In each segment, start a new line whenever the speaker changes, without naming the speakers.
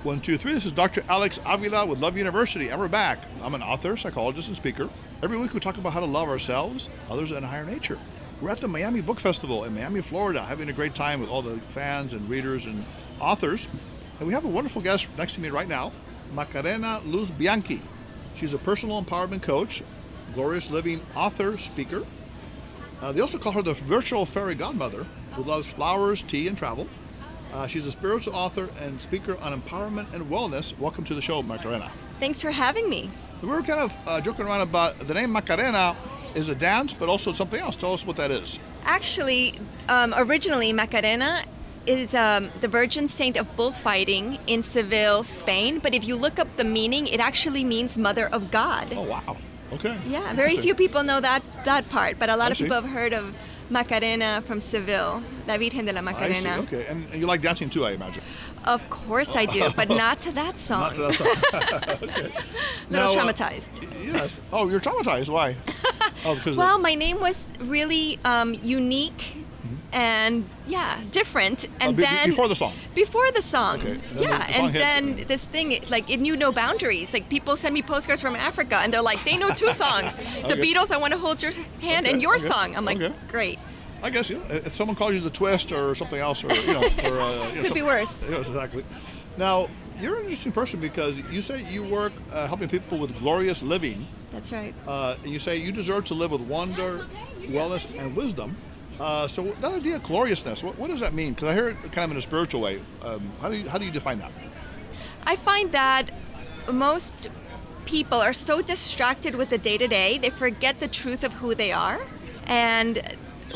1, 2, 3. This is Dr. Alex Avila with Love University, and we're back. I'm an author, psychologist, and speaker. Every week we talk about how to love ourselves, others, and higher nature. We're at the Miami Book Festival in Miami, Florida, having a great time with all the fans and readers and authors. And we have a wonderful guest next to me right now, Macarena Luz Bianchi. She's a personal empowerment coach, glorious living author, speaker. They also call her the virtual fairy godmother who loves flowers, tea, and travel. She's a spiritual author and speaker on empowerment and wellness. Welcome to the show, Macarena.
Thanks for having me.
We were kind of joking around about the name Macarena is a dance, but also something else. Tell us what that is.
Actually, originally Macarena is the Virgin Saint of bullfighting in Seville, Spain. But if you look up the meaning, it actually means Mother of God.
Oh, wow. Okay.
Yeah, very few people know that part, but a lot of
see.
people have heard of Macarena from Seville, La Virgen de la Macarena.
I see. Okay. And you like dancing too, I imagine.
Of course I do, but not to that song.
Not to that song. Okay.
Little
Now,
traumatized.
Yes. Oh, you're traumatized. Why? Oh, because
Well, my name was really unique and different. And then
before the song.
Before the song.
Okay. Then
Yeah,
the song
and
hits,
then this thing, like, it knew no boundaries. Like, people send me postcards from Africa, and they're like, they know two songs. The
Okay.
Beatles, I Want to Hold Your Hand,
Okay,
and your
okay,
song. I'm like,
okay.
great.
I guess, yeah. If someone calls you the Twist or something else, or you know,
Could be worse.
Yes, exactly. Now, you're an interesting person because you say you work helping people with glorious living.
That's right.
And you say you deserve to live with wonder, wellness, and wisdom. So that idea of gloriousness, what does that mean? Because I hear it kind of in a spiritual way. How do you define that?
I find that most people are so distracted with the day-to-day, they forget the truth of who they are. And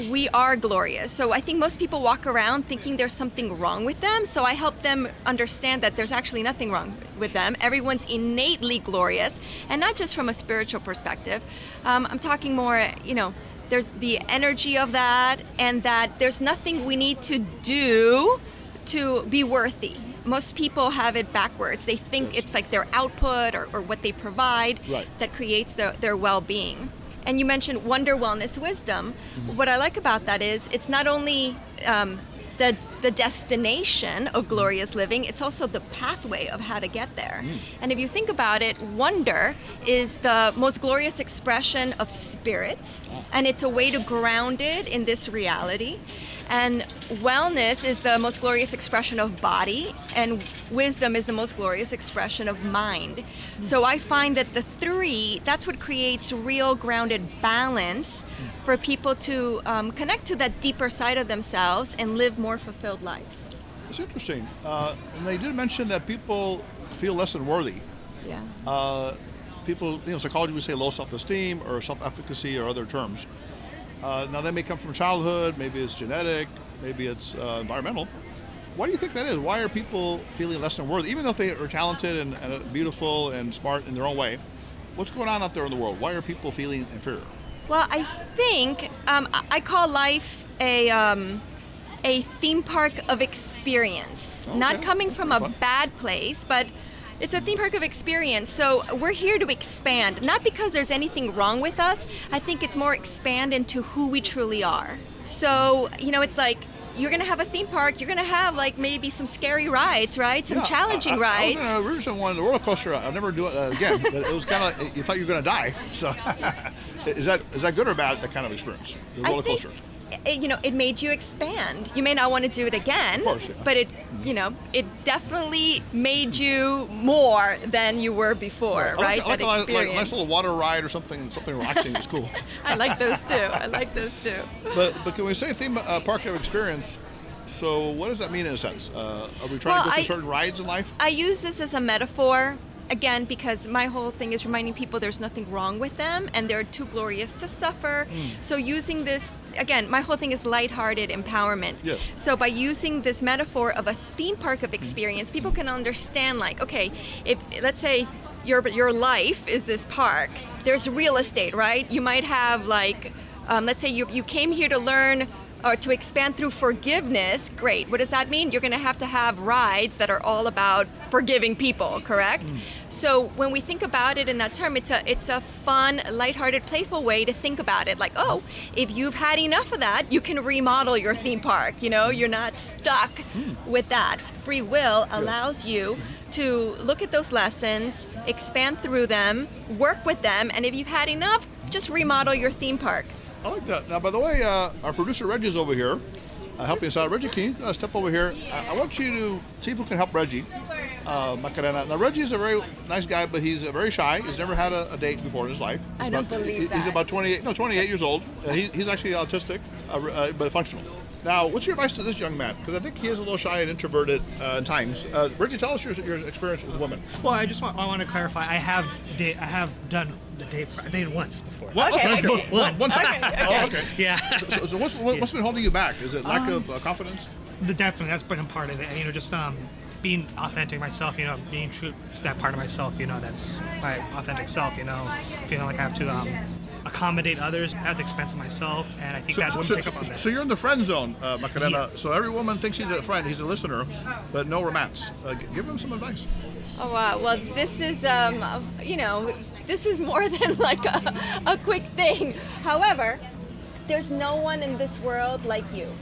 we are glorious. So I think most people walk around thinking there's something wrong with them. So I help them understand that there's actually nothing wrong with them. Everyone's innately glorious, and not just from a spiritual perspective. I'm talking more, there's the energy of that, and that there's nothing we need to do to be worthy. Most people have it backwards. They think it's like their output or what they provide that creates their well-being. And you mentioned wonder, wellness, wisdom. What I like about that is it's not only the destination of glorious living, it's also the pathway of how to get there. And if you think about it, wonder is the most glorious expression of spirit, and it's a way to ground it in this reality. And wellness is the most glorious expression of body, and wisdom is the most glorious expression of mind. So I find that the three, that's what creates real grounded balance for people to connect to that deeper side of themselves and live more fulfilled lives.
It's interesting. And they did mention that people feel less than worthy.
Yeah.
People, psychology would say low self-esteem or self-efficacy or other terms. Now, that may come from childhood, maybe it's genetic, maybe it's environmental. Why do you think that is? Why are people feeling less than worthy, even though they are talented and beautiful and smart in their own way? What's going on out there in the world? Why are people feeling inferior?
Well, I think I call life a theme park of experience.
Okay.
Not coming from
That's
a
fun.
bad place, but it's a theme park of experience. So we're here to expand, not because there's anything wrong with us. I think it's more expand into who we truly are. So, it's like you're going to have a theme park. You're going to have like maybe some scary rides, right? Some challenging rides.
I was in a recent one, the roller coaster. I'll never do it again. But it was kind of like you thought you were going to die. So, is that good or bad? That kind of experience, the roller coaster.
It made you expand. You may not want to do it again,
Of course, yeah.
but it definitely made you more than you were before, right?
Like
That
a
experience.
nice little water ride or something relaxing is cool.
I like those too.
But can we say theme park of experience? So what does that mean in a sense? Are we trying to go through certain rides in life?
I use this as a metaphor. Again, because my whole thing is reminding people there's nothing wrong with them and they're too glorious to suffer. So using this, again, my whole thing is lighthearted empowerment.
Yes.
So by using this metaphor of a theme park of experience, people can understand, like, okay, if let's say your life is this park, there's real estate, right? You might have like, let's say you came here to learn or to expand through forgiveness. Great. What does that mean? You're going to have rides that are all about forgiving people, correct? So when we think about it in that term, it's a fun, lighthearted, playful way to think about it. Like, oh, if you've had enough of that, you can remodel your theme park. You're not stuck with that. Free will allows you to look at those lessons, expand through them, work with them, and if you've had enough, just remodel your theme park.
I like that. Now, by the way, our producer Reggie's over here helping us out. Reggie, can you step over here? I want you to see if we can help Reggie. Macarena. Now, Reggie's a very nice guy, but he's very shy. He's never had a date before in his life.
I don't believe that.
He's about 28 years old. He's actually autistic, but functional. Now, what's your advice to this young man? Because I think he is a little shy and introverted at times. Reggie, tell us your experience with women.
Well, I want to clarify. I have done the date. I dated once before.
What?
Okay.
One time.
Okay.
Oh, okay.
Yeah.
So what's been holding you back? Is it lack of confidence?
Definitely, that's been a part of it. And, just being authentic myself. Being true to that part of myself. That's my authentic self. Feeling like I have to accommodate others at the expense of myself, and I think that wouldn't pick up on that.
So you're in the friend zone, Macarena.
Yes.
So every woman thinks he's a friend, he's a listener, but no romance. Give him some advice.
Oh wow! Well, this is this is more than like a quick thing. However, there's no one in this world like you,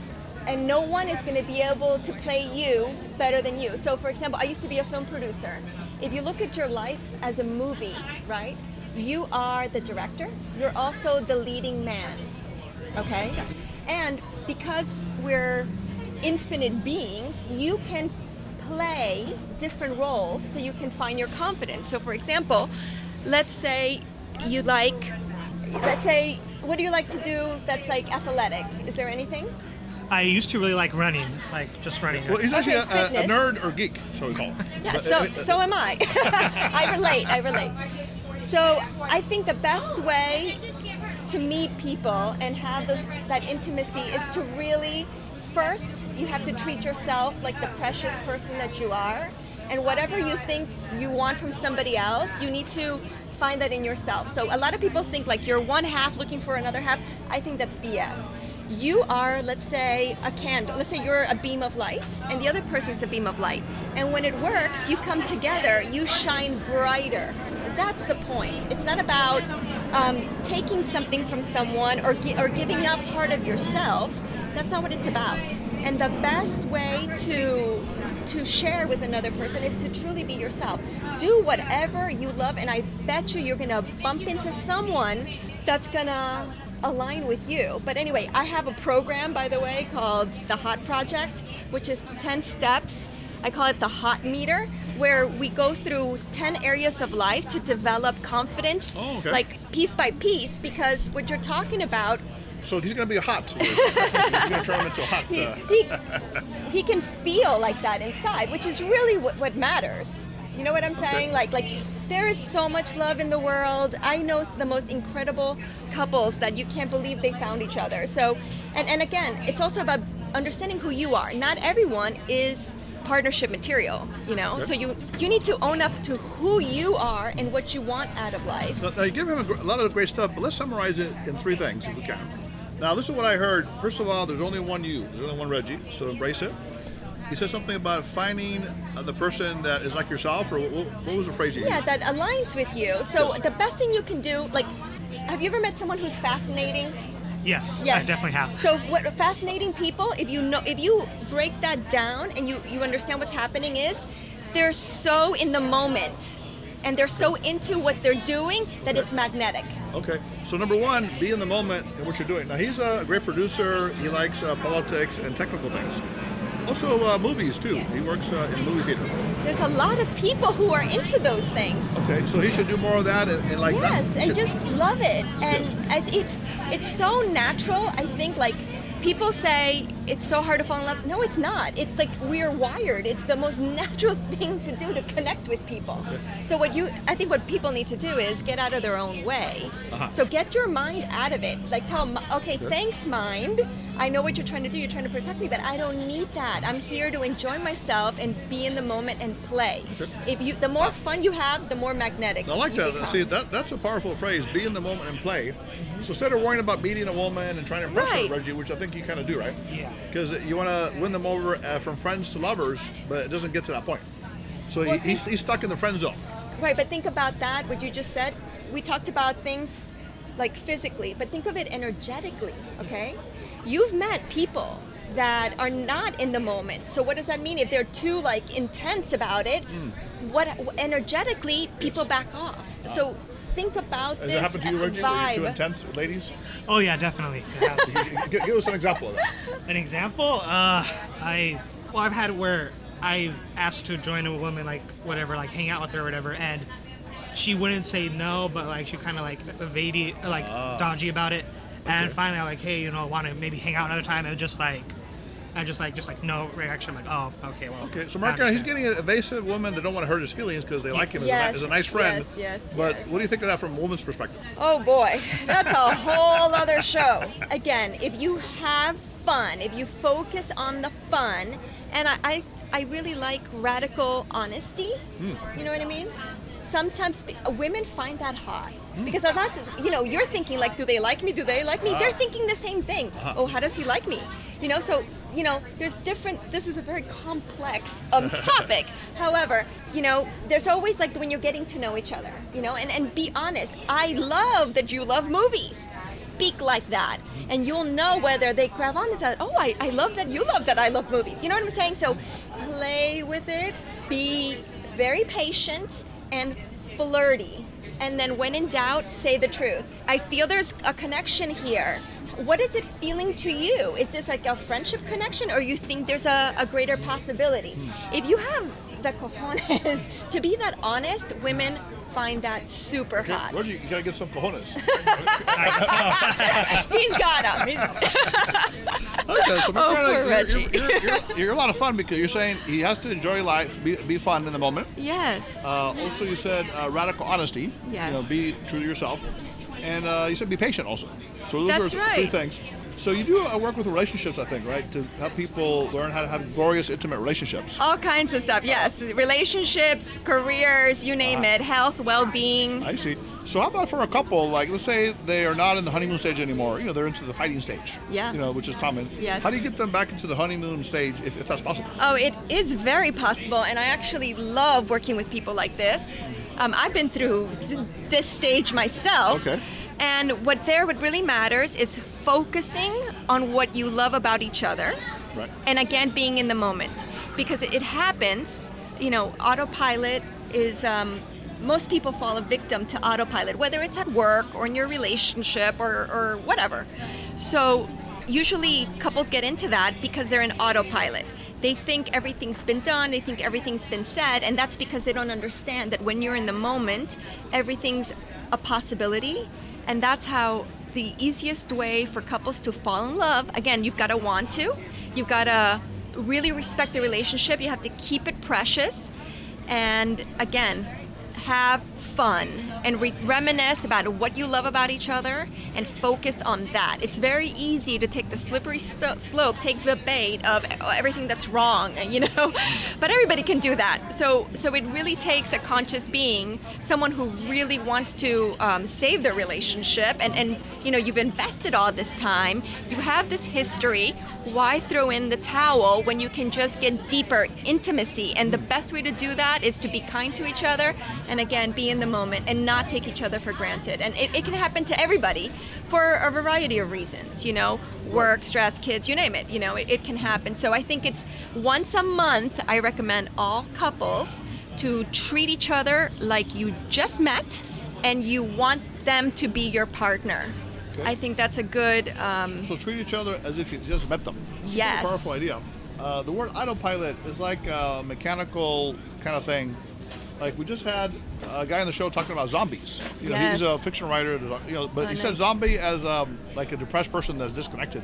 and no one is going to be able to play you better than you. So, for example, I used to be a film producer. If you look at your life as a movie, right? You are the director. You're also the leading man. Okay? And because we're infinite beings, you can play different roles so you can find your confidence. So for example, let's say, what do you like to do that's like athletic? Is there anything?
I used to really like running, just running.
Well, he's actually
Okay,
a nerd or geek, so we call him.
Yeah, so am I. I relate. So I think the best way to meet people and have that intimacy is to really, first, you have to treat yourself like the precious person that you are. And whatever you think you want from somebody else, you need to find that in yourself. So a lot of people think like you're one half looking for another half. I think that's BS. You are, let's say, a candle. Let's say you're a beam of light, and the other person's a beam of light. And when it works, you come together, you shine brighter. That's the point. It's not about taking something from someone or giving up part of yourself. That's not what it's about. And the best way to share with another person is to truly be yourself. Do whatever you love, and I bet you're gonna bump into someone that's gonna align with you. But anyway, I have a program, by the way, called the Hot Project, which is 10 steps. I call it the Hot Meter, where we go through 10 areas of life to develop confidence, like piece by piece, because what you're talking about.
So he's going to be a hot. He's going to turn him into a hot.
He can feel like that inside, which is really what matters. You know what I'm saying? Like there is so much love in the world. I know the most incredible couples that you can't believe they found each other. So, and again, it's also about understanding who you are. Not everyone is partnership material,
Okay.
So you need to own up to who you are and what you want out of life.
Now you give him a lot of great stuff, but let's summarize it in 3 things if we can. Now, this is what I heard. First of all, there's only one you. There's only one Reggie, so embrace it. He said something about finding the person that is like yourself, or what was the phrase you used?
Yeah, that aligns with you. So
Yes.
the best thing you can do, have you ever met someone who's fascinating?
Yes,
Yes.
I definitely have.
So what fascinating people, if you break that down and you understand what's happening is, they're so in the moment and they're so into what they're doing that it's magnetic.
Okay, so number 1, be in the moment in what you're doing. Now, he's a great producer. He likes politics and technical things. Also movies, too. He works in the movie theater.
There's a lot of people who are into those things.
Okay, so he should do more of that and like
Yes,
that.
and just love it. And
Yes.
it's so natural. I think people say it's so hard to fall in love. No, it's not. It's like we're wired. It's the most natural thing to do to connect with people.
Okay.
So I think what people need to do is get out of their own way.
Uh-huh.
So get your mind out of it. Like tell them, okay, thanks mind. I know what you're trying to do. You're trying to protect me, but I don't need that. I'm here to enjoy myself and be in the moment and play.
Okay.
The more fun you have, the more magnetic
I like
you
that.
become.
See, that's a powerful phrase. Be in the moment and play. So instead of worrying about meeting a woman and trying to impress her,
Right.
Reggie, which I think you kind of do, right?
Yeah.
Because you want to win them over from friends to lovers, but it doesn't get to that point. So
Well,
he's stuck in the friend zone.
Right, but think about that, what you just said. We talked about things like physically, but think of it energetically, okay? You've met people that are not in the moment. So what does that mean? If they're too like intense about it, what energetically people back off. So think about
Has
this
it happened to you, Reggie? Were you too
vibe.
intense with ladies?
Oh yeah, definitely. It has.
Give us an example of that.
An example? I've had where I've asked to join a woman, like whatever, like hang out with her or whatever, and she wouldn't say no, but like she kind of like evaded, like dodgy about it. And finally, I'm like, hey, I want to maybe hang out another time, and just like no reaction. I'm like, oh, okay, well.
Okay, so
I
Macarena, he's
understand.
getting an evasive woman that don't want to hurt his feelings because they like him
Yes,
as a nice friend.
yes,
But
yes.
what do you think of that from a woman's perspective?
Oh boy, that's a whole other show. Again, if you have fun, if you focus on the fun, and I really like radical honesty. You know what I mean? Sometimes women find that hot because a lot, you're thinking like, do they like me? Do they like me? They're thinking the same thing. Oh, how does he like me? So there's different. This is a very complex topic. However, there's always like when you're getting to know each other, and be honest. I love that you love movies. Speak like that, and you'll know whether they grab on to that. Oh, I love that you love that I love movies. You know what I'm saying? So play with it. Be very patient and flirty, and then when in doubt, say the truth. I feel there's a connection here. What is it feeling to you? Is this like a friendship connection, or you think there's a greater possibility? If you have the cojones to be that honest, women find that super hot.
Reggie, you gotta get some cojones.
He's got them.
Okay, so
Oh,
Macarena,
poor Reggie.
you're a lot of fun because you're saying he has to enjoy life, be fun in the moment.
Yes.
Also, you said radical honesty.
Yes.
Be true to yourself, and you said be patient also. So those
That's
are
right.
three things. So you do work with relationships, I think, right? To help people learn how to have glorious, intimate relationships.
All kinds of stuff. Yes. Relationships, careers, you name it. Health, well-being.
I see. So how about for a couple, like let's say they are not in the honeymoon stage anymore, they're into the fighting stage.
Yeah.
Which is common.
Yes.
How do you get them back into the honeymoon stage if that's possible?
Oh, it is very possible, and I actually love working with people like this. I've been through this stage myself.
Okay.
And what really matters is focusing on what you love about each other.
Right.
And again, being in the moment. Because it happens, autopilot is, most people fall a victim to autopilot, whether it's at work or in your relationship or whatever. So usually couples get into that because they're in autopilot. They think everything's been done, they think everything's been said, and that's because they don't understand that when you're in the moment, everything's a possibility. And that's how the easiest way for couples to fall in love, again, you've got to want to. You've got to really respect the relationship. You have to keep it precious. And again, have fun and reminisce about what you love about each other and focus on that. It's very easy to take the slippery slope, take the bait of everything that's wrong, but everybody can do that. So it really takes a conscious being, someone who really wants to save their relationship, and you've invested all this time, you have this history. Why throw in the towel when you can just get deeper intimacy? And the best way to do that is to be kind to each other, and again, be in the moment and not take each other for granted. And it can happen to everybody for a variety of reasons, work, stress, kids, you name it, it can happen. So I think it's once a month, I recommend all couples to treat each other like you just met and you want them to be your partner.
Okay.
I think that's a good...
So treat each other as if you just met them. That's
Yes.
a pretty powerful idea. The word autopilot is like a mechanical kind of thing. Like we just had a guy on the show talking about zombies.
Yes.
He's a fiction writer, but he said
nice.
zombie as like a depressed person that's disconnected.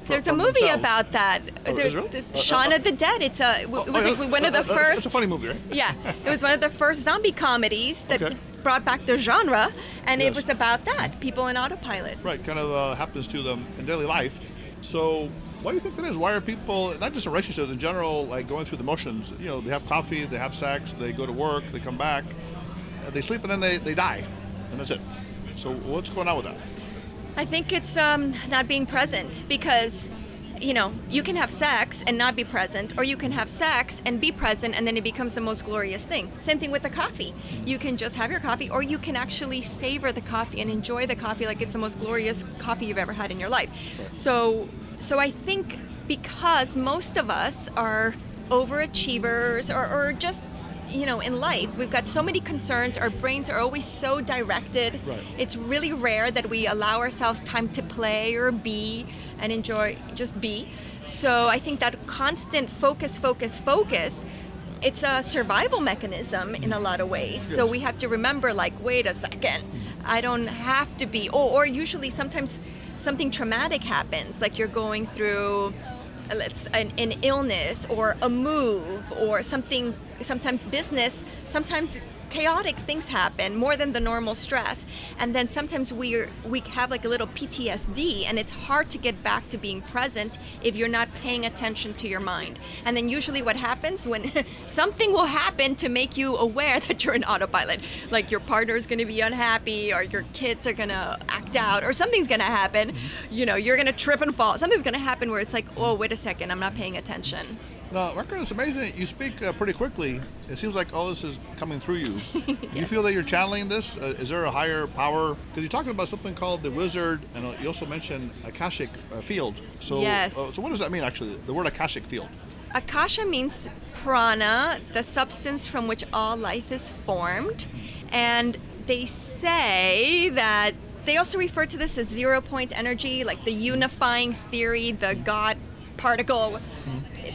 There's a
from
movie
themselves.
about that.
Oh, is there really?
Shaun of the Dead. It's it was like one of the first.
It's a funny movie, right?
Yeah, it was one of the first zombie comedies that
Okay.
brought back the genre, and
Yes.
it was about that, people in autopilot.
Right, kind of happens to them in daily life. So why do you think that is? Why are people, not just in relationships, in general, like going through the motions? They have coffee, they have sex, they go to work, they come back, they sleep, and then they die, and that's it. So what's going on with that?
I think it's not being present because, you can have sex and not be present, or you can have sex and be present, and then it becomes the most glorious thing. Same thing with the coffee. You can just have your coffee, or you can actually savor the coffee and enjoy the coffee like it's the most glorious coffee you've ever had in your life. So I think because most of us are overachievers or just, in life, we've got so many concerns. Our brains are always so directed.
Right.
It's really rare that we allow ourselves time to play or be and enjoy, just be. So I think that constant focus, it's a survival mechanism in a lot of ways.
Yes.
So we have to remember, like, wait a second, I don't have to be, or usually sometimes something traumatic happens, like you're going through an illness or a move or something, sometimes business, sometimes chaotic things happen, more than the normal stress. And then sometimes we have like a little PTSD, and it's hard to get back to being present if you're not paying attention to your mind. And then usually what happens when something will happen to make you aware that you're in autopilot, like your partner is going to be unhappy, or your kids are going to act out, or something's going to happen, you're going to trip and fall. Something's going to happen where it's like, oh, wait a second, I'm not paying attention.
Now, Macarena, it's amazing. You speak pretty quickly. It seems like all this is coming through you. Do you feel that you're channeling this? Is there a higher power? Because you're talking about something called the wizard, and you also mentioned Akashic Field. So,
yes.
So what does that mean, actually, the word Akashic Field?
Akasha means prana, the substance from which all life is formed. And they say that they also refer to this as 0-point energy, like the unifying theory, the God particle.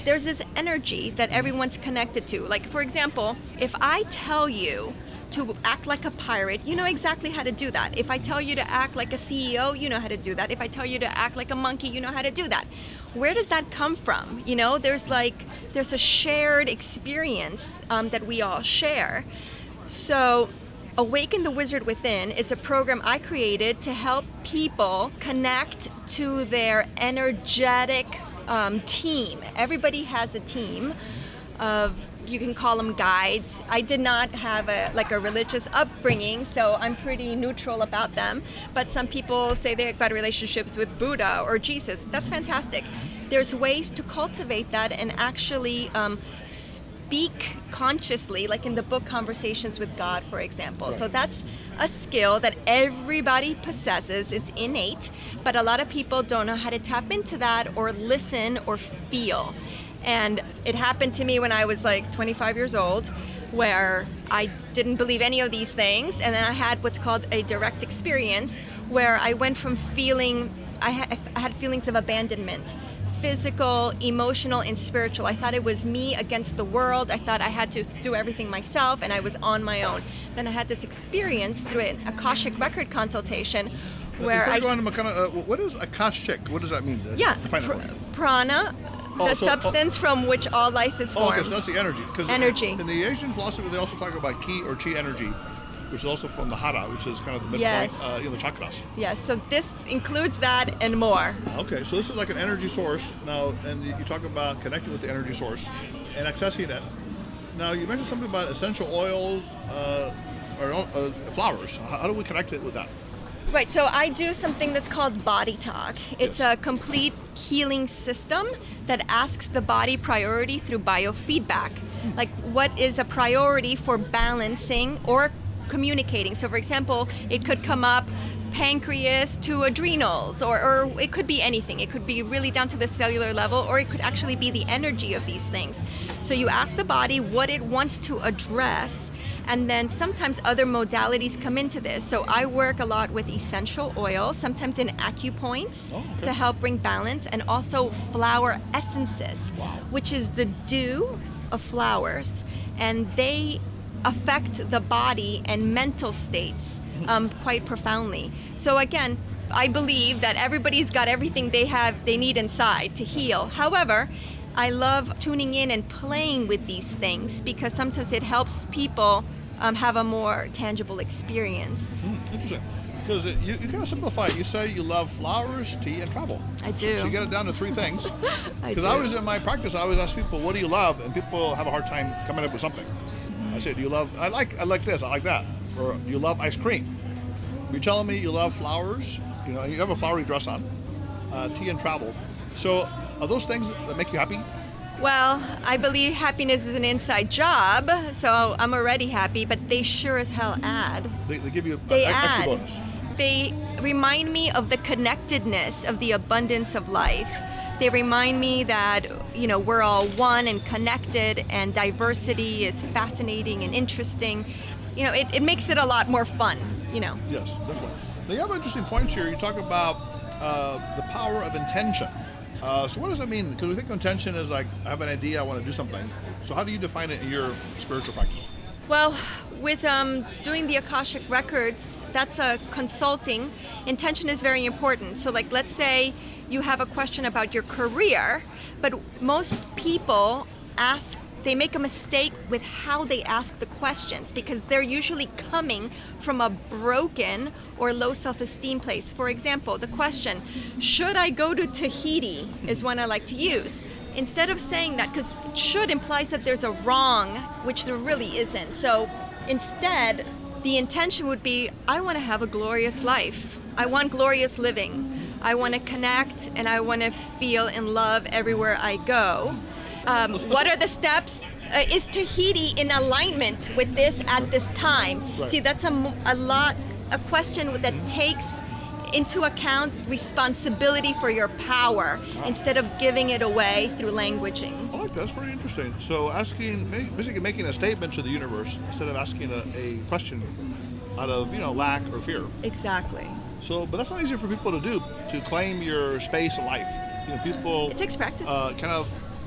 There's this energy that everyone's connected to. Like, for example, if I tell you to act like a pirate, you know exactly how to do that. If I tell you to act like a CEO, you know how to do that. If I tell you to act like a monkey, you know how to do that. Where does that come from? There's a shared experience that we all share. So Awaken the Wizard Within is a program I created to help people connect to their energetic team. Everybody has a team of, you can call them guides. I did not have a religious upbringing, so I'm pretty neutral about them. But some people say they've got relationships with Buddha or Jesus. That's fantastic. There's ways to cultivate that and actually speak consciously, like in the book Conversations with God, for example. Right. So that's a skill that everybody possesses. It's innate, but a lot of people don't know how to tap into that or listen or feel. And it happened to me when I was like 25 years old, where I didn't believe any of these things, and then I had what's called a direct experience, where I went from I had feelings of abandonment, physical, emotional, and spiritual. I thought it was me against the world. I thought I had to do everything myself, and I was on my own. Then I had this experience through an Akashic record consultation where
what is Akashic? What does that mean?
Prana, substance from which all life is formed.
Okay, so that's the energy.
Energy.
In the Asian philosophy, they also talk about ki or chi energy, which is also from the hara, which is kind of the midpoint, the chakras.
Yes, so this includes that and more.
Okay, so this is like an energy source now, and you talk about connecting with the energy source and accessing that. Now, you mentioned something about essential oils or flowers. How do we connect it with that?
Right, so I do something that's called Bodytalk. It's a complete healing system that asks the body priority through biofeedback. Like, what is a priority for balancing or communicating? So, for example, it could come up pancreas to adrenals, or it could be anything. It could be really down to the cellular level, or it could actually be the energy of these things. So you ask the body what it wants to address, and then sometimes other modalities come into this. So I work a lot with essential oils, sometimes in acupoints to help bring balance, and also flower essences, which is the dew of flowers, and they affect the body and mental states quite profoundly. So again, I believe that everybody's got everything they need inside to heal. However, I love tuning in and playing with these things because sometimes it helps people have a more tangible experience.
Interesting. Because you kind of simplify it. You say you love flowers, tea, and travel.
I do.
So you get it down to 3 things. Because
I
always in my practice, I always ask people, what do you love? And people have a hard time coming up with something. I say, do you love, I like this, I like that. Or do you love ice cream? You're telling me you love flowers, you have a flowery dress on, tea and travel. So are those things that make you happy?
Well, I believe happiness is an inside job, so I'm already happy, but they sure as hell add.
They give you
an
extra bonus.
They remind me of the connectedness of the abundance of life. They remind me that, we're all one and connected, and diversity is fascinating and interesting. It makes it a lot more fun,
Yes, definitely. Now, you have interesting points here. You talk about the power of intention. So what does that mean? Because we think intention is like, I have an idea, I want to do something. So how do you define it in your spiritual practice?
Well, with doing the Akashic Records, that's a consulting. Intention is very important. So like, let's say you have a question about your career, but most people they make a mistake with how they ask the questions because they're usually coming from a broken or low self-esteem place. For example, the question, should I go to Tahiti, is one I like to use. Instead of saying that, because should implies that there's a wrong, which there really isn't. So instead, the intention would be, I want to have a glorious life. I want glorious living. I want to connect and I want to feel in love everywhere I go. What are the steps? Is Tahiti in alignment with this at this time?
Right.
See, that's a question that takes into account responsibility for your power instead of giving it away through languaging.
I like that. That's pretty interesting. So basically making a statement to the universe instead of asking a question out of lack or fear.
Exactly.
So, but that's not easy for people to do, to claim your space in life. People.
It takes practice.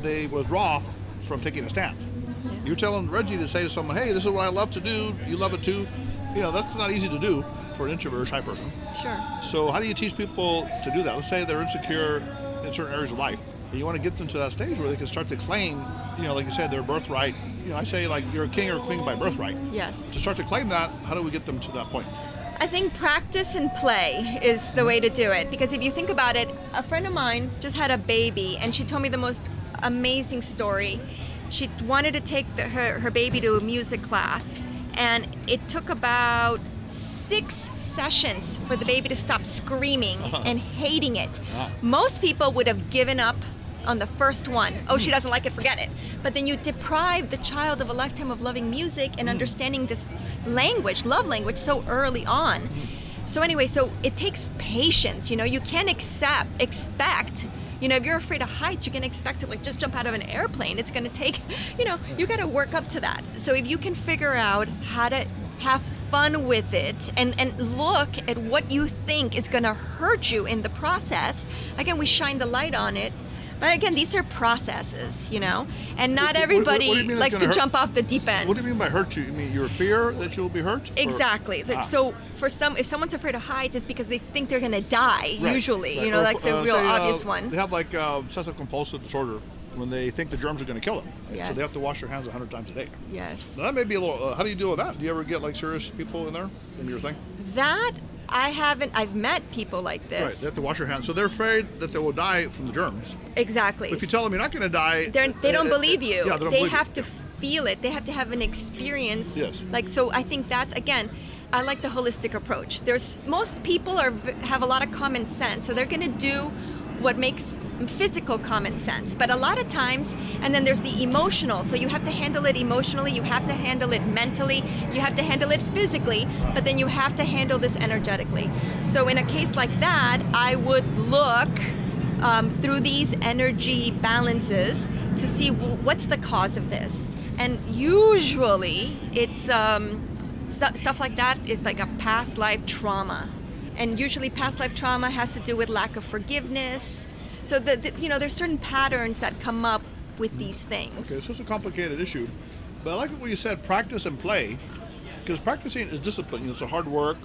They withdraw from taking a stand.
Yeah.
You're telling Reggie to say to someone, hey, this is what I love to do, you love it too. That's not easy to do for an introvert or shy person.
Sure.
So how do you teach people to do that? Let's say they're insecure in certain areas of life, and you want to get them to that stage where they can start to claim, like you said, their birthright. I say like you're a king or a queen by birthright.
Yes.
To start to claim that, how do we get them to that point?
I think practice and play is the way to do it. Because if you think about it, a friend of mine just had a baby and she told me the most amazing story. She wanted to take her baby to a music class, and it took about 6 sessions for the baby to stop screaming and hating it. Most people would have given up on the first one. Oh, she doesn't like it, forget it. But then you deprive the child of a lifetime of loving music and understanding this language, love language, so early on. So anyway, so it takes patience. You can't expect, if you're afraid of heights, you can expect to just jump out of an airplane. It's gonna take, you gotta work up to that. So if you can figure out how to have fun with it and look at what you think is gonna hurt you in the process, again, we shine the light on it. But again, these are processes, and not everybody
what do you mean
likes to jump off the deep end.
What do you mean by hurt you? You mean your fear that you'll be hurt?
Exactly. So for if someone's afraid of heights, it's because they think they're gonna die.
Right,
usually,
right.
That's a real obvious one.
They have like obsessive compulsive disorder when they think the germs are going to kill them.
Yes.
So they have to wash their hands 100 times a day.
Yes.
Now that may be a little. How do you deal with that? Do you ever get like serious people in there in your thing?
That I haven't. I've met people like this.
Right. They have to wash their hands, so they're afraid that they will die from the germs.
Exactly.
If you tell them you're not going to die,
they don't believe you.
Yeah,
they have to feel it. They have to have an experience.
Yes.
So I think that's, again, I like the holistic approach. Most people have a lot of common sense, so they're going to do what makes physical common sense. But a lot of times, and then there's the emotional. So you have to handle it emotionally, you have to handle it mentally, you have to handle it physically, but then you have to handle this energetically. So in a case like that, I would look through these energy balances to see what's the cause of this. And usually it's stuff like that is like a past life trauma. And usually past life trauma has to do with lack of forgiveness. So there's certain patterns that come up with these things.
Okay, so it's a complicated issue. But I like what you said, practice and play. Because practicing is discipline. It's a hard work.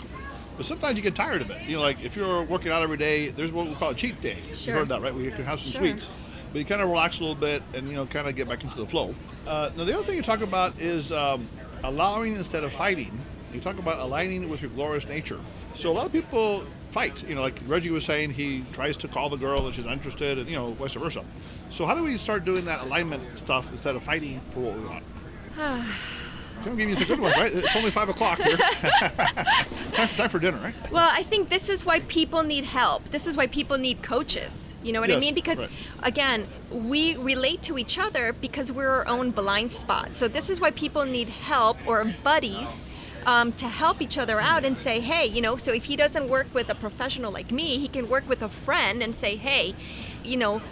But sometimes you get tired of it. Like if you're working out every day, there's what we call a cheat day.
Sure.
You heard that, right? We can have some
Sure.
sweets. But you kind of relax a little bit and, kind of get back into the flow. Now, the other thing you talk about is allowing instead of fighting. You talk about aligning with your glorious nature. So a lot of people fight. Like Reggie was saying, he tries to call the girl and she's not interested, and vice versa. So how do we start doing that alignment stuff instead of fighting for what we want? Don't give you some good ones, right? It's only 5 o'clock here. time for dinner, right?
Well, I think this is why people need help. This is why people need coaches. You know what I
Yes,
mean? Because,
right.
again, we relate to each other because we're our own blind spot. So this is why people need help or buddies to help each other out and say, hey, so if he doesn't work with a professional like me, he can work with a friend and say, hey,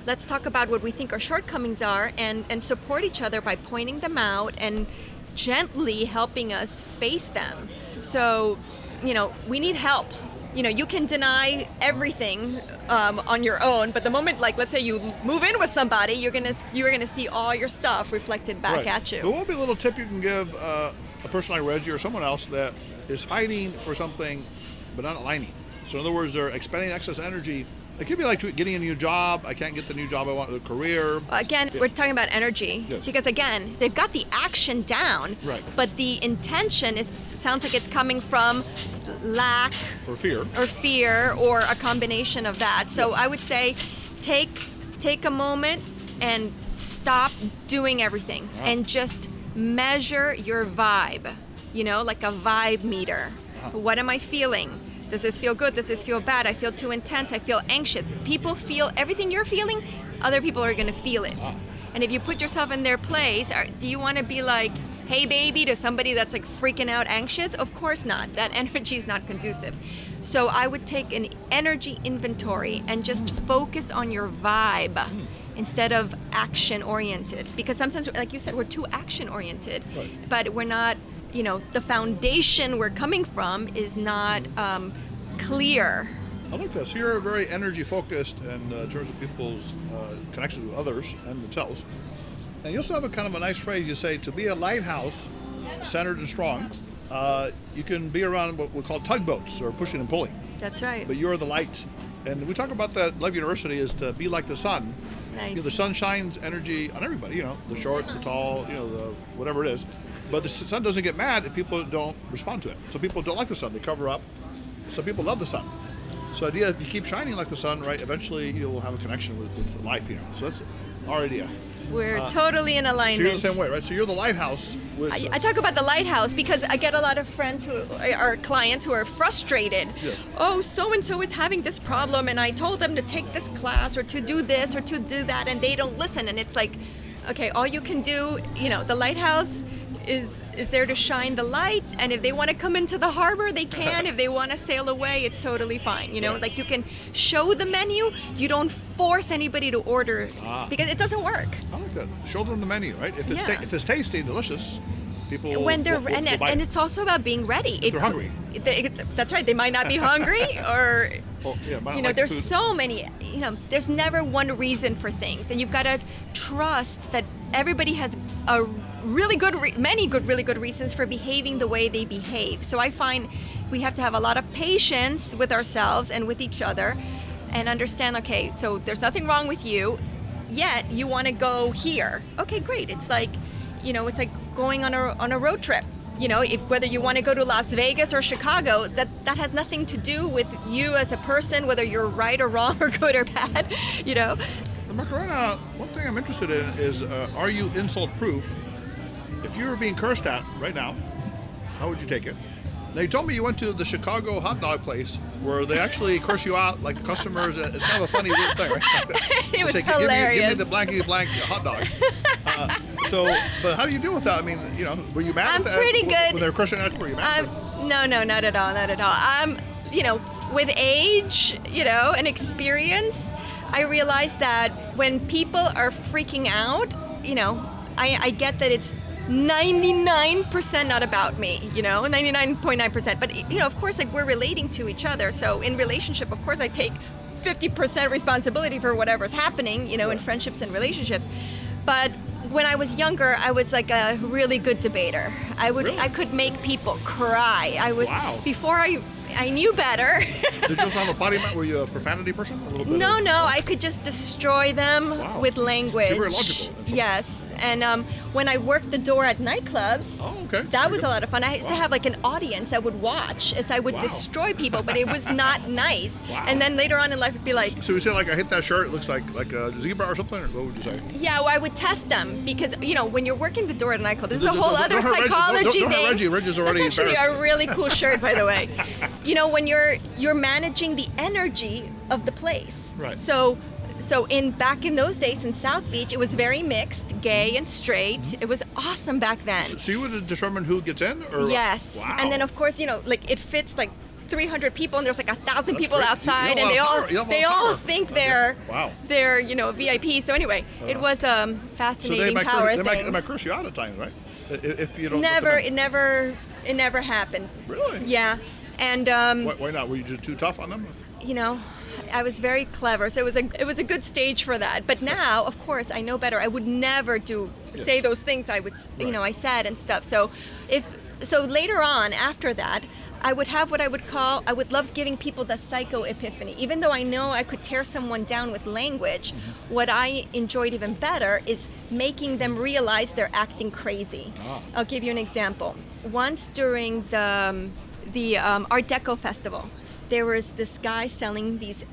let's talk about what we think our shortcomings are and support each other by pointing them out and gently helping us face them. So, we need help. You can deny everything on your own, but the moment, like, let's say you move in with somebody, you're gonna see all your stuff reflected back at you.
But what would be a little tip you can give a person like Reggie or someone else that is fighting for something but not aligning? So in other words, they're expending excess energy. It could be like getting a new job. I can't get the new job I want, the career.
Again, we're talking about energy.
Yes.
Because again, they've got the action down,
right,
but the intention sounds like it's coming from lack
or fear
or a combination of that. So I would say take a moment and stop doing everything and just measure your vibe, like a vibe meter. What am I feeling? Does this feel good? Does this feel bad? I feel too intense. I feel anxious. People feel everything you're feeling, other people are going to feel it. And if you put yourself in their place, do you want to be like, hey baby, to somebody that's like freaking out anxious? Of course not. That energy is not conducive. So I would take an energy inventory and just focus on your vibe instead of action oriented. Because sometimes, like you said, we're too action oriented, but we're not, the foundation we're coming from is not clear.
I like that. So you're very energy focused in terms of people's connections with others and themselves. And you also have a kind of a nice phrase. You say, to be a lighthouse, centered and strong, you can be around what we call tugboats or pushing and pulling.
That's right.
But you're the light. And we talk about that Love University is to be like the sun.
Nice.
The sun shines energy on everybody, the short, the tall, the whatever it is. But the sun doesn't get mad if people don't respond to it. Some people don't like the sun, they cover up. Some people love the sun. So the idea, if you keep shining like the sun, right, eventually you'll have a connection with life, So that's our idea.
We're totally in alignment.
So you're the same way, right? So you're the lighthouse.
I talk about the lighthouse because I get a lot of friends who are clients who are frustrated.
Yes.
Oh, so-and-so is having this problem and I told them to take this class or to do this or to do that and they don't listen. And it's like, okay, all you can do, the lighthouse is there to shine the light, and if they want to come into the harbor, they can. If they want to sail away, it's totally fine. Like you can show the menu, you don't force anybody to order because it doesn't work.
I like that. Show them the menu, right? If it's tasty, delicious, people
when they're
will buy
and
it.
it's also about being ready.
If they're hungry.
That's right. They might not be hungry, or there's
food.
so many. There's never one reason for things, and you've got to trust that everybody has a really good, really good reasons for behaving the way they behave. So I find we have to have a lot of patience with ourselves and with each other, and understand. Okay, so there's nothing wrong with you, yet you want to go here. Okay, great. It's like, it's like going on a road trip. Whether you want to go to Las Vegas or Chicago, that has nothing to do with you as a person, whether you're right or wrong or good or bad.
Macarena, one thing I'm interested in is, are you insult proof? If you were being cursed at right now, how would you take it? Now, you told me you went to the Chicago hot dog place where they actually curse you out like customers. It's kind of a funny weird thing, right?
It was
like,
hilarious.
Give me the blankety blank hot dog. But how do you deal with that? I mean, were you mad?
I'm pretty good.
When they were cursing at you, were you mad?
No, not at all. With age, and experience, I realized that when people are freaking out, I get that it's 99% not about me, 99.9%. But, of course, like, we're relating to each other. So in relationship, of course, I take 50% responsibility for whatever's happening, in friendships and relationships. But when I was younger, I was like a really good debater. I could make people cry.
Wow.
Before I knew better.
Did you also have a potty mouth? Were you a profanity person? A little bit?
No, I could just destroy them with language.
So you were logical.
Yes. And when I worked the door at nightclubs, that was a lot of fun. I used to have like an audience that would watch as I would destroy people, but it was not nice.
Wow.
And then later on in life, it'd be like...
So you say, like, I hit that shirt, it looks like a zebra or something? Or what would you say?
Yeah, well, I would test them because, when you're working the door at a nightclub, this is a whole other psychology thing.
Reggie. Reggie's already
That's actually a really cool shirt, by the way. When you're managing the energy of the place.
Right.
So back in those days in South Beach, it was very mixed, gay and straight. It was awesome back then.
So you would determine who gets in? Or?
Yes.
Wow.
And then, of course, like, it fits like 300 people and there's like 1,000
That's
people
great.
outside,
You have
and
a lot of power. You have a
they
lot of
all
power.
think
Okay. Wow.
they're VIP. So anyway, it was
So
fascinating power
they
thing.
might curse you out at times, right? If you don't. let
Never,
them in.
it never happened.
Really?
Yeah, and
Why not? Were you just too tough on them?
you know, I was very clever, so it was a good stage for that. But now, of course, I know better. I would never say those things I would, I said and stuff. So later on, after that, I would have what I would love giving people the psycho epiphany. Even though I know I could tear someone down with language, what I enjoyed even better is making them realize they're acting crazy. I'll give you an example. Once during the Art Deco festival, there was this guy selling these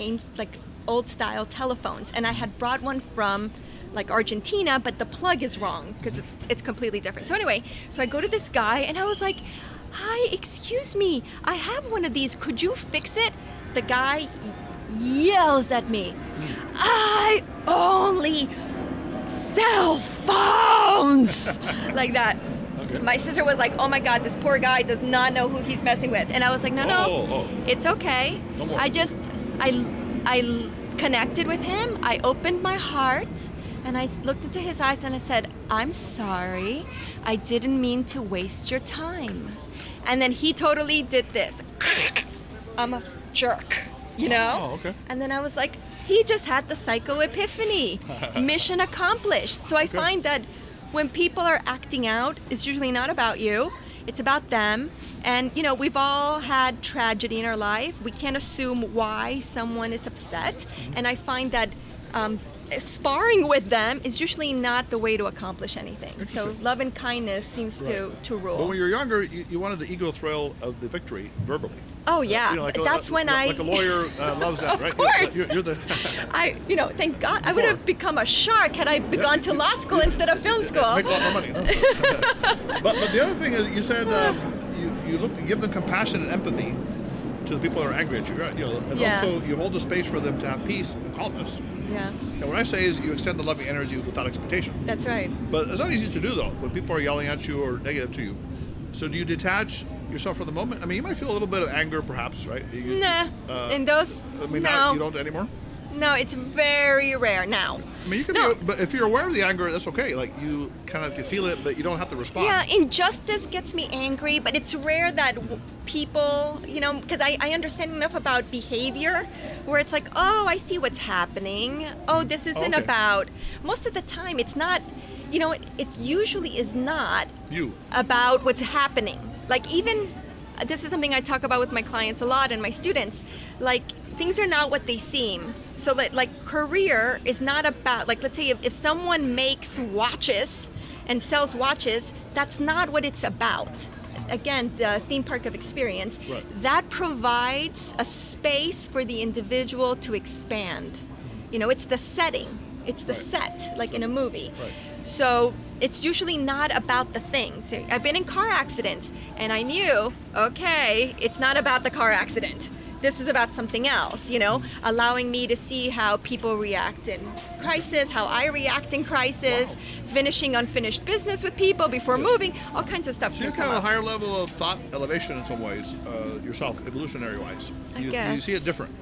old style telephones, and I had brought one from like Argentina, but the plug is wrong because it's completely different. So anyway, I go to this guy and I was like, "Hi, excuse me, I have one of these. Could you fix it?" The guy yells at me, "I only sell phones!" Like that.
Okay.
My sister was like, "Oh my God, this poor guy does not know who he's messing with." And I was like, no, it's okay.
No more.
I connected with him. I opened my heart and I looked into his eyes and I said, "I'm sorry. I didn't mean to waste your time." And then he totally did this. I'm a jerk,
Oh, okay.
And then I was like, he just had the psycho epiphany. Mission accomplished. So I find that when people are acting out, it's usually not about you. It's about them. And, we've all had tragedy in our life. We can't assume why someone is upset. And I find that sparring with them is usually not the way to accomplish anything. So
Interesting.
love and kindness seems to rule.
But when you're younger, you wanted the ego thrill of the victory verbally.
Oh yeah, that's when
like a lawyer loves that,
Of
right?
course.
You're the.
Thank God, I would have become a shark had I gone to law school instead of film school.
Make a lot more money. But the other thing is, you said you give them compassion and empathy to the people that are angry at you, right? And also you hold the space for them to have peace and calmness.
Yeah,
And what I say is you extend the loving energy without expectation.
that's right.
But it's not easy to do though when people are yelling at you or negative to you. So do you detach yourself for the moment? I mean, you might feel a little bit of anger, perhaps, right?
Nah, in those,
I mean,
no.
you don't anymore.
No, it's very rare now.
I mean, you can be, but if you're aware of the anger, that's okay. Like you kind of can feel it, but you don't have to respond.
Yeah, injustice gets me angry, but it's rare that people, because I understand enough about behavior where it's like, oh, I see what's happening. Oh, this isn't about, most of the time it's not, it usually is not about what's happening. Like even, this is something I talk about with my clients a lot and my students, like things are not what they seem. So like career is not about, like let's say if someone makes watches and sells watches, that's not what it's about. Again, the theme park of experience, that provides a space for the individual to expand. It's the setting, it's the set, like in a movie. So it's usually not about the thing. So I've been in car accidents and I knew, okay, it's not about the car accident. This is about something else, allowing me to see how people react in crisis, how I react in crisis, finishing unfinished business with people before moving, all kinds of stuff.
So you're kind of a higher level of thought elevation in some ways, yourself, evolutionary wise.
I guess.
You see it different,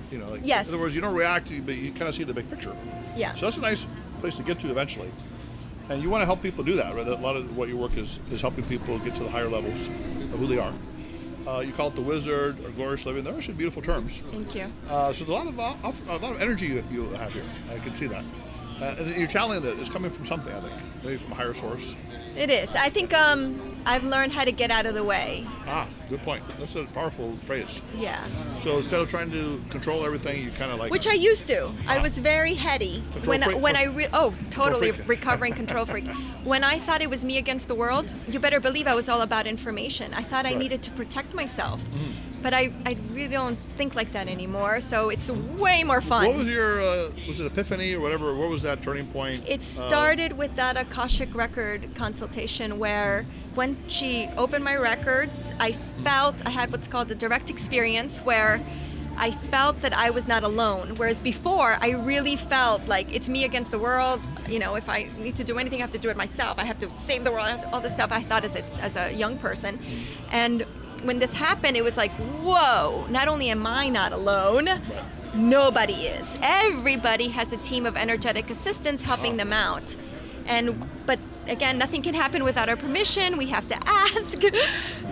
Yes.
In other words, you don't react, but you kind of see the big picture.
Yeah.
So that's a nice place to get to eventually. And you want to help people do that, right? A lot of what your work is helping people get to the higher levels of who they are. You call it the wizard or glorious living. They're actually beautiful terms.
Thank you.
So there's a lot of energy you have here. I can see that. And you're channeling that. It's coming from something, I think. Maybe from a higher source.
It is. I think I've learned how to get out of the way.
Good point. That's a powerful phrase.
Yeah.
So instead of trying to control everything, you kind of like...
Which I used to. I was very heady.
Control freak?
Totally
freak.
recovering control freak. When I thought it was me against the world, you better believe I was all about information. I thought I needed to protect myself. But I really don't think like that anymore, so it's way more fun.
What was your, was it Epiphany or whatever? What was that turning point?
It started with that Akashic record consultation where when she opened my records, I felt I had what's called a direct experience where I felt that I was not alone. Whereas before, I really felt like it's me against the world. If I need to do anything, I have to do it myself. I have to save the world, all this stuff I thought as a young person. And when this happened, it was like, whoa, not only am I not alone, nobody is. Everybody has a team of energetic assistants helping them out. But again, nothing can happen without our permission. We have to ask.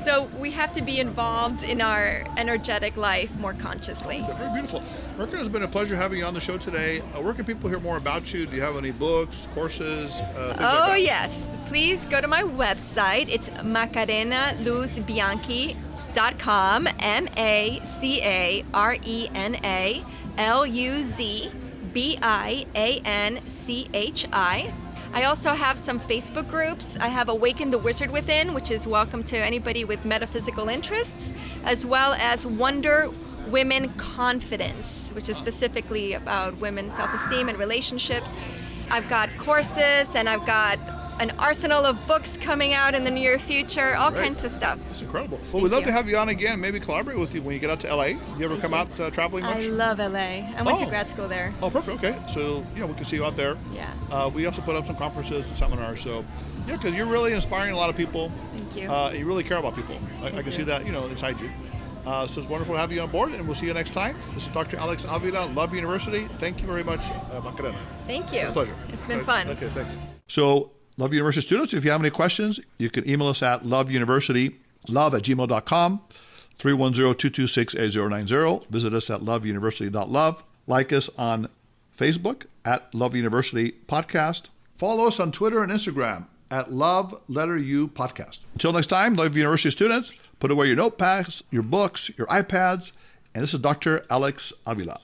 So we have to be involved in our energetic life more consciously.
Very beautiful. Mercury, it's been a pleasure having you on the show today. Where can people hear more about you? Do you have any books, courses, things like that?
Yes. Please go to my website. It's macarenaluzbianchi.com. MacarenaLuzbianchi. I also have some Facebook groups. I have Awaken the Wizard Within, which is welcome to anybody with metaphysical interests, as well as Wonder Women Confidence, which is specifically about women's self-esteem and relationships. I've got courses, and I've got an arsenal of books coming out in the near future, all kinds of stuff.
That's incredible. Well, we'd love to have you on again, maybe collaborate with you when you get out to LA. Do you ever come out traveling much?
I love LA. I went to grad school there.
Oh, perfect. Okay. So, we can see you out there.
Yeah.
We also put up some conferences and seminars. So, yeah, because you're really inspiring a lot of people.
Thank you.
You really care about people. I can see that, inside you. So it's wonderful to have you on board, and we'll see you next time. This is Dr. Alex Avila, Love University. Thank you very much, Macarena.
Thank you.
It's been a pleasure.
It's been fun.
Okay, thanks. So, Love University students, if you have any questions, you can email us at loveuniversitylove@gmail.com, 310-226-8090. Visit us at loveuniversity.love. Like us on Facebook at Love University Podcast. Follow us on Twitter and Instagram at Love_U Podcast. Until next time, Love University students, put away your notepads, your books, your iPads, and this is Dr. Alex Avila.